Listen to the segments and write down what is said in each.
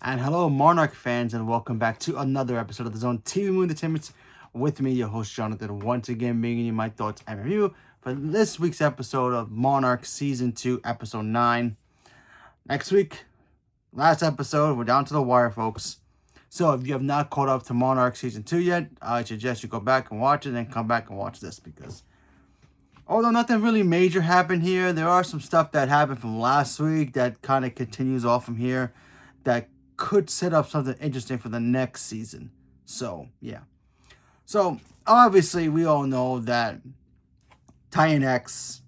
And hello, Monarch fans, and welcome back to another episode of the Zone TV Movie Entertainment with me, your host Jonathan, once again bringing you my thoughts and review for this week's episode of Monarch Season 2, Episode 9. Next week, last episode, we're down to the wire, folks. So if you have not caught up to Monarch Season 2 yet, I suggest you go back and watch it and come back and watch this because although nothing really major happened here, there are some stuff that happened from last week that kind of continues off from here that could set up something interesting for the next season. So, yeah. So, obviously, we all know that Titan X,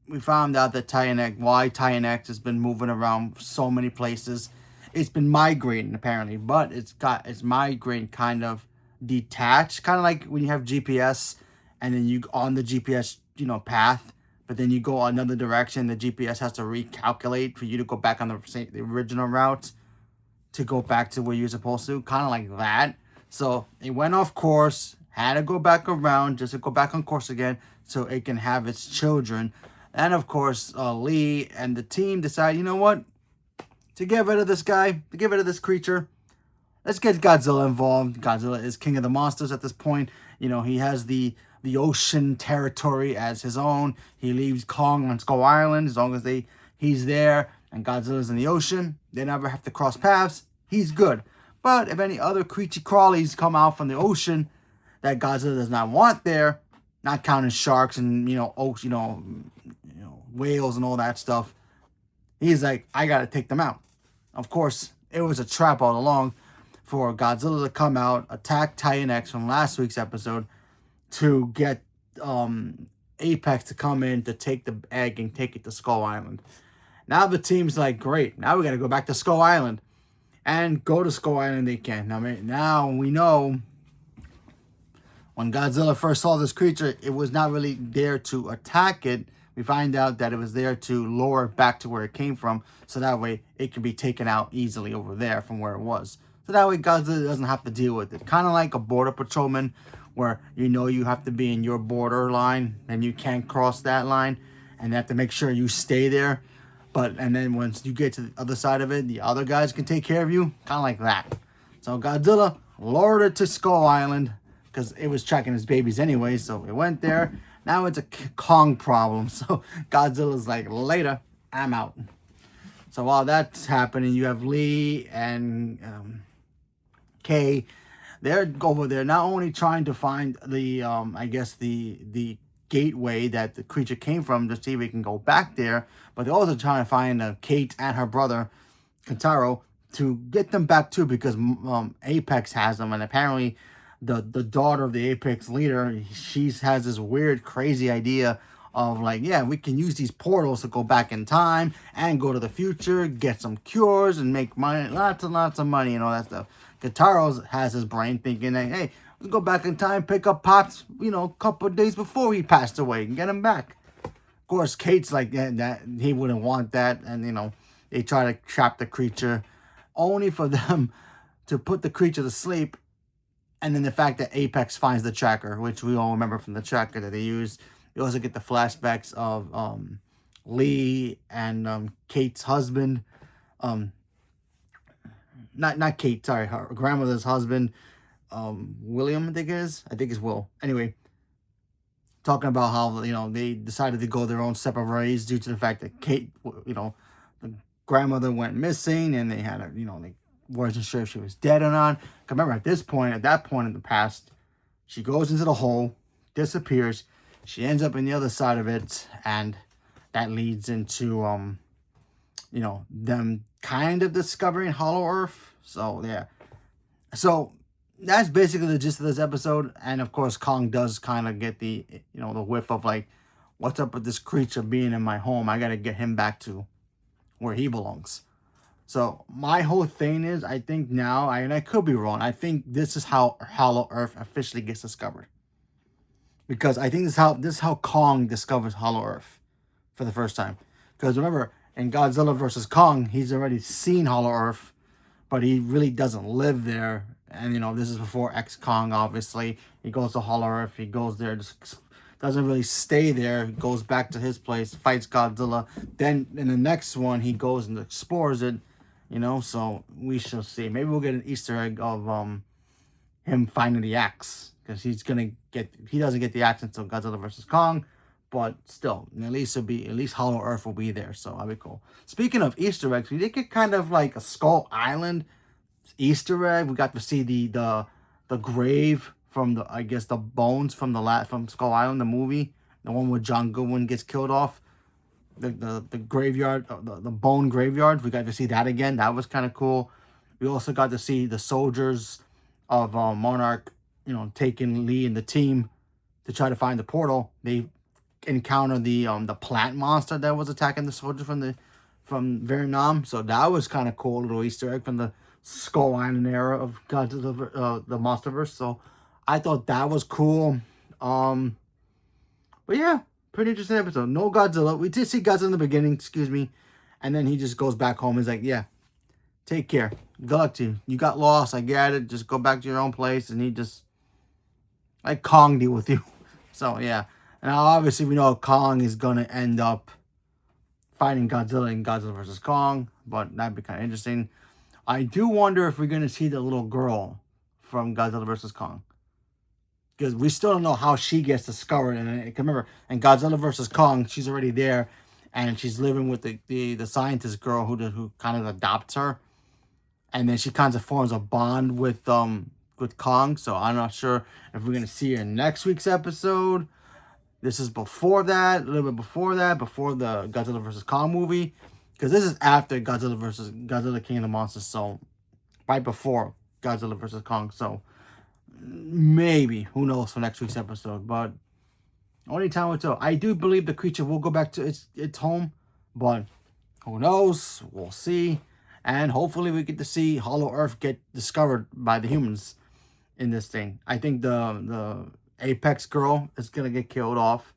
we found out that why Titan X has been moving around so many places. It's been migrating, apparently, but it's migrating kind of detached, kind of like when you have GPS and then you on the GPS, path, but then you go another direction, the GPS has to recalculate for you to go back on the original route to go back to where you're supposed to, kind of like that. So it went off course, had to go back around just to go back on course again so it can have its children. And of course, Lee and the team decide, you know what? To get rid of this guy, to get rid of this creature, let's get Godzilla involved. Godzilla is king of the monsters at this point. He has the ocean territory as his own. He leaves Kong on Skull Island as long as he's there and Godzilla's in the ocean. They never have to cross paths. He's good. But if any other creature crawlies come out from the ocean that Godzilla does not want there, not counting sharks and whales and all that stuff, he's like, I gotta take them out. Of course, it was a trap all along for Godzilla to come out, attack Titan X from last week's episode to get Apex to come in to take the egg and take it to Skull Island. Now the team's like, great, now we got to go back to Skull Island. And go to Skull Island they can. Now we know when Godzilla first saw this creature, it was not really there to attack it. We find out that it was there to lure it back to where it came from, so that way it can be taken out easily over there from where it was. So that way Godzilla doesn't have to deal with it. Kind of like a border patrolman where you have to be in your border line and you can't cross that line and they have to make sure you stay there. And then once you get to the other side of it, the other guys can take care of you. Kind of like that. So Godzilla lured it to Skull Island because it was tracking his babies anyway. So it went there. Now it's a Kong problem. So Godzilla's like, later, I'm out. So while that's happening, you have Lee and Kay. They're over there not only trying to find the the gateway that the creature came from to see if we can go back there, but they're also trying to find Kate and her brother Kentaro to get them back too, because Apex has them, and apparently the daughter of the Apex leader, she has this weird crazy idea of like, yeah, we can use these portals to go back in time and go to the future, get some cures and make money, lots and lots of money and all that stuff. Kentaro has his brain thinking that, hey, let's go back in time, pick up Pops, a couple of days before he passed away and get him back. Of course, Kate's like that he wouldn't want that, and they try to trap the creature, only for them to put the creature to sleep, and then the fact that Apex finds the tracker, which we all remember from the tracker that they used. You also get the flashbacks of Lee and Kate's husband, not Kate, sorry, her grandmother's husband, William, I think it's Will. Anyway, talking about how they decided to go their own separate ways due to the fact that Kate, the grandmother went missing, and they had they wasn't sure if she was dead or not. Remember, at that point in the past, she goes into the hole, disappears, she ends up in the other side of it, and that leads into them kind of discovering Hollow Earth. So yeah, so that's basically the gist of this episode. And of course, Kong does kind of get the the whiff of like, what's up with this creature being in my home? I gotta get him back to where he belongs. So my whole thing is, I think now, and I could be wrong, I think this is how Hollow Earth officially gets discovered. Because I think this is how Kong discovers Hollow Earth for the first time. Because remember, in Godzilla vs. Kong, he's already seen Hollow Earth, but he really doesn't live there. And this is before X-Kong, obviously. He goes to Hollow Earth, he goes there, just doesn't really stay there. He goes back to his place, fights Godzilla. Then in the next one, he goes and explores it. you know. So we shall see. Maybe we'll get an Easter egg of him finding the axe, because he doesn't get the axe until Godzilla versus Kong, but still, at least Hollow Earth will be there, so that'll be cool. Speaking of Easter eggs, we did get kind of like a Skull Island Easter egg. We got to see the grave from the, I guess, the bones from from Skull Island, the movie, the one where John Goodwin gets killed off. The graveyard, the bone graveyard. We got to see that again. That was kind of cool. We also got to see the soldiers of Monarch, taking Lee and the team to try to find the portal. They encounter the plant monster that was attacking the soldiers from Vietnam. So that was kind of cool, little Easter egg from the Skull Island era of Godzilla, the MonsterVerse. So I thought that was cool. But yeah, pretty interesting episode. No Godzilla. We did see Godzilla in the beginning, excuse me, and then he just goes back home. He's like, yeah, take care. Good luck to you. You got lost. I get it. Just go back to your own place. And he just, like, Kong deal with you. So, yeah. And now, obviously, we know Kong is going to end up fighting Godzilla in Godzilla vs. Kong. But that'd be kind of interesting. I do wonder if we're going to see the little girl from Godzilla vs. Kong. Because we still don't know how she gets discovered. And remember, in Godzilla vs. Kong, she's already there. And she's living with the scientist girl who kind of adopts her. And then she kind of forms a bond with Kong. So I'm not sure if we're gonna see her in next week's episode. This is before that, a little bit before that, before the Godzilla vs. Kong movie, because this is after Godzilla King of the Monsters. So right before Godzilla vs. Kong. So maybe, who knows, for next week's episode. But only time will tell. I do believe the creature will go back to its home, but who knows? We'll see. And hopefully we get to see Hollow Earth get discovered by the humans in this thing. I think the Apex girl is gonna get killed off.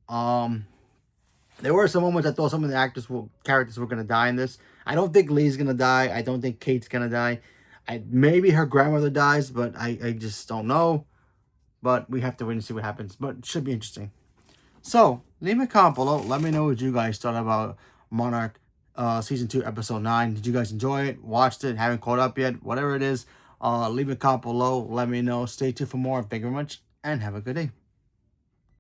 There were some moments I thought some of the characters were gonna die in this. I don't think Lee's gonna die. I don't think Kate's gonna die. Maybe her grandmother dies, but I just don't know. But we have to wait and see what happens. But it should be interesting. So leave me a comment below. Let me know what you guys thought about Monarch Season 2, Episode 9. Did you guys enjoy it? Watched it? Haven't caught up yet? Whatever it is, leave a comment below. Let me know. Stay tuned for more. Thank you very much, and have a good day.